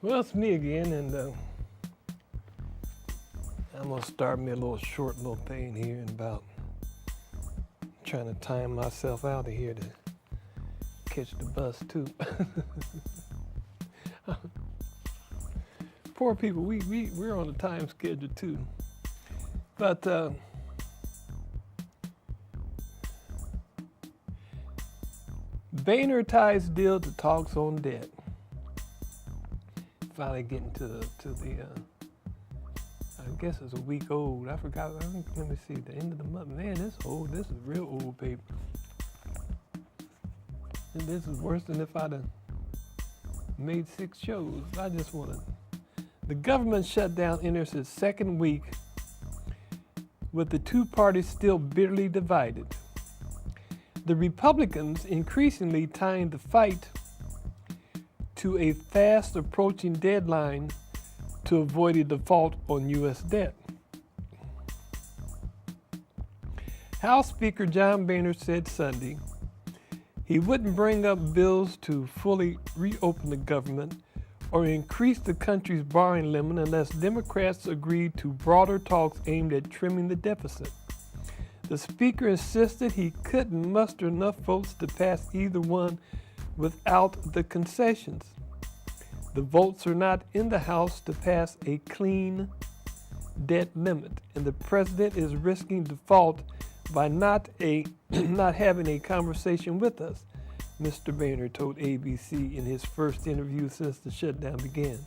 Well, it's me again, and I'm gonna start me a little short little thing here in about trying to time myself out of here to catch the bus too. Poor people, we're on a time schedule too. But Boehner ties deal to talks on debt. Finally getting to the I guess it's a week old. I forgot. Let me see. The end of the month. Man, this old. This is real old paper. And this is worse than if I'd have made 6 shows. I just want to. The government shutdown enters its second week with the two parties still bitterly divided. The Republicans increasingly tying the fight to a fast approaching deadline to avoid a default on U.S. debt. House Speaker John Boehner said Sunday he wouldn't bring up bills to fully reopen the government or increase the country's borrowing limit unless Democrats agreed to broader talks aimed at trimming the deficit. The Speaker insisted he couldn't muster enough votes to pass either one without the concessions. The votes are not in the House to pass a clean debt limit, and the president is risking default by not having a conversation with us, Mr. Boehner told ABC in his first interview since the shutdown began.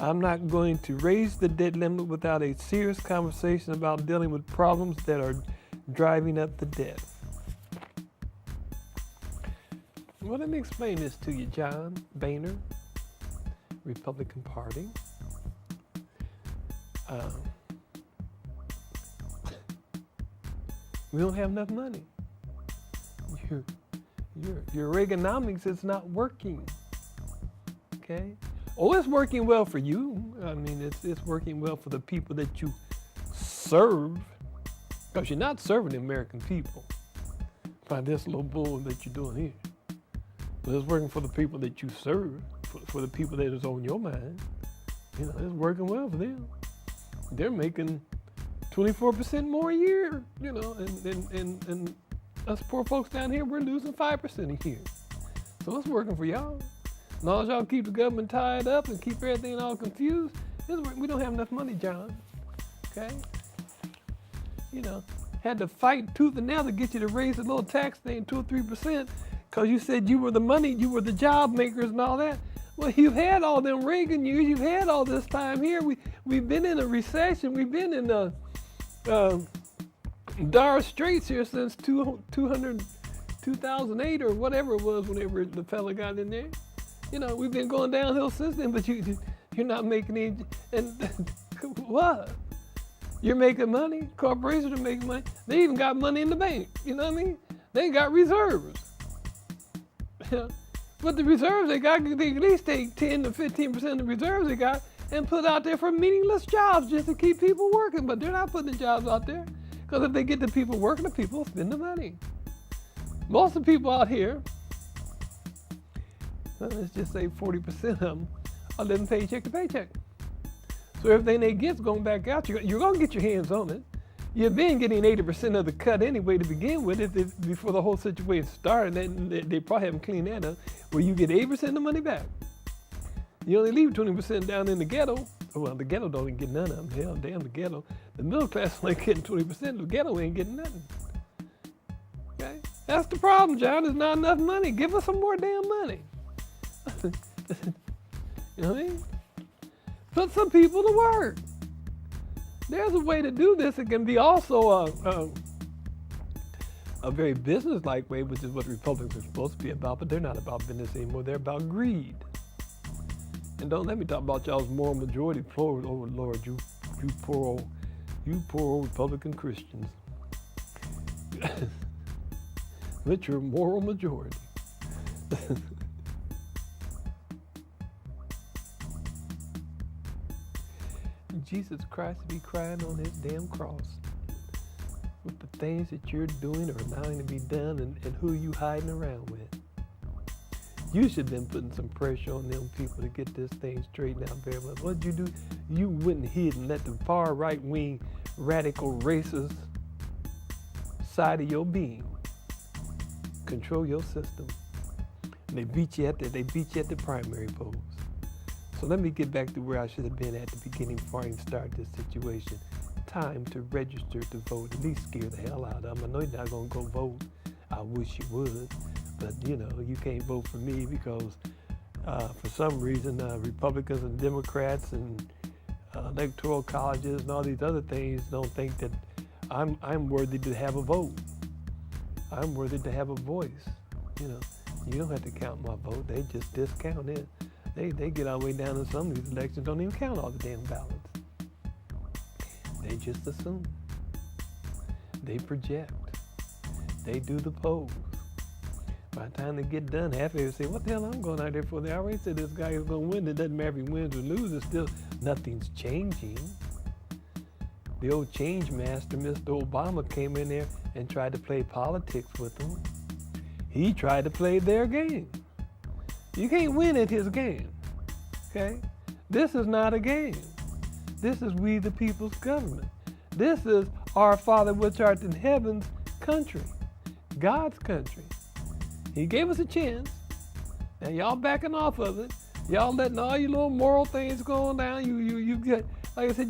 I'm not going to raise the debt limit without a serious conversation about dealing with problems that are driving up the debt. Well, let me explain this to you, John Boehner, Republican Party. We don't have enough money. Your Reaganomics is not working. Okay? Oh, it's working well for you. I mean, it's working well for the people that you serve. Because you're not serving the American people by this little bull that you're doing here. But it's working for the people that you serve, for the people that is on your mind. You know, it's working well for them. They're making 24% more a year, you know, and us poor folks down here, we're losing 5% a year. So it's working for y'all. As long as y'all keep the government tied up and keep everything all confused, we don't have enough money, John. Okay? You know, had to fight tooth and nail to get you to raise the little tax thing 2 or 3% because you said you were the money, you were the job makers and all that. Well, you've had all them Reagan years, you've had all this time here. We've been in a recession, we've been in a dire straits here since 2008 or whatever it was whenever the fella got in there. You know, we've been going downhill since then, but you're not making any, and what? You're making money, corporations are making money. They even got money in the bank, you know what I mean? They got reserves. But the reserves they got, they at least take 10 to 15% of the reserves they got and put out there for meaningless jobs just to keep people working. But they're not putting the jobs out there because if they get the people working, the people will spend the money. Most of the people out here, let's just say 40% of them are living paycheck to paycheck. So everything they get's going back out. You're going to get your hands on it. You've been getting 80% of the cut anyway to begin with before the whole situation started. And they probably haven't cleaned that up, where you get 80% of the money back. You only leave 20% down in the ghetto. Well, the ghetto don't get none of them. Hell, damn the ghetto. The middle class only getting 20%. The ghetto ain't getting nothing. Okay? That's the problem, John. There's not enough money. Give us some more damn money. You know what I mean? Put some people to work. There's a way to do this. It can be also a very business-like way, which is what Republicans are supposed to be about, but they're not about business anymore. They're about greed. And don't let me talk about y'all's moral majority. Oh Lord, you poor old Republican Christians. With your moral majority. Jesus Christ to be crying on his damn cross with the things that you're doing or allowing to be done and who you hiding around with. You should have been putting some pressure on them people to get this thing straightened out very much. What'd you do? You went ahead and let the far right wing radical racist side of your being control your system. And they beat you at the primary polls. So let me get back to where I should have been at the beginning before I even start this situation. Time to register to vote. At least scare the hell out of them. I know you're not gonna go vote. I wish you would, but you know, you can't vote for me because for some reason Republicans and Democrats and electoral colleges and all these other things don't think that I'm worthy to have a vote. I'm worthy to have a voice. You know, you don't have to count my vote. They just discount it. They get all the way down to some of these elections, don't even count all the damn ballots. They just assume. They project. They do the polls. By the time they get done, half of them say, what the hell I'm going out there for? They already said this guy is going to win. It doesn't matter if he wins or loses. Still, nothing's changing. The old change master, Mr. Obama, came in there and tried to play politics with them. He tried to play their game. You can't win at his game, okay? This is not a game. This is we the people's government. This is our Father which art in heaven's country, God's country. He gave us a chance. Now y'all backing off of it. Y'all letting all your little moral things go on down. You get, like I said,